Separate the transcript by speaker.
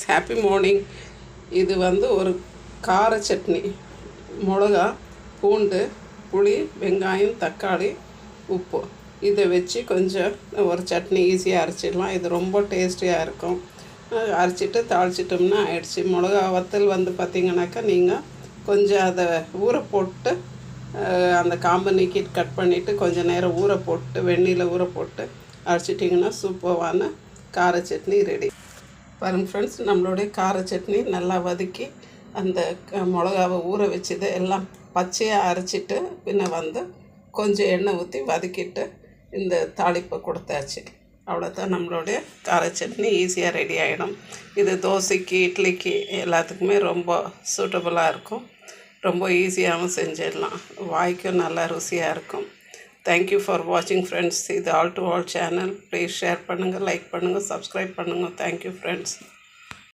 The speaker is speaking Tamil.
Speaker 1: Happy morning. இது ஒரு கார சட்னி. மிளகா, பூண்டு, புளி, வெங்காயம், தக்காளி, உப்பு இதை வச்சு கொஞ்சம் ஒரு சட்னி ஈஸியாக அரைச்சிடலாம். இது ரொம்ப டேஸ்டியாக இருக்கும். அரைச்சிட்டு தாளிச்சிட்டோம்னா ஆயிடுச்சு. மிளகா வத்தல் பார்த்திங்கனாக்கா நீங்கள் கொஞ்சம் அதை ஊற போட்டு அந்த காம்பை நீக்கிட்டு கட் பண்ணிவிட்டு கொஞ்சம் நேரம் ஊற போட்டு வெந்நீரில் ஊற போட்டு அரைச்சிட்டிங்கன்னா சூப்பரான கார சட்னி ரெடி. பாருங்கள் ஃப்ரெண்ட்ஸ், நம்மளுடைய கார சட்னி நல்லா வதக்கி அந்த மிளகாவை ஊற வச்சதை எல்லாம் பச்சையாக அரைச்சிட்டு பின்ன கொஞ்சம் எண்ணெய் ஊற்றி வதக்கிட்டு இந்த தாளிப்பை கொடுத்தாச்சு. அவ்வளோதான், நம்மளுடைய கார சட்னி ஈஸியாக ரெடி ஆகிடும். இது தோசைக்கு, இட்லிக்கு எல்லாத்துக்குமே ரொம்ப சூட்டபுளாக இருக்கும். ரொம்ப ஈஸியாகவும் செஞ்சிடலாம். வாய்க்கும் நல்லா ருசியாக இருக்கும். தேங்க்யூ ஃபார் வாட்சிங் ஃப்ரெண்ட்ஸ். இது all to all channel. Please share பண்ணுங்கள், லைக் பண்ணுங்கள், சப்ஸ்கிரைப் பண்ணுங்கள். Thank you friends.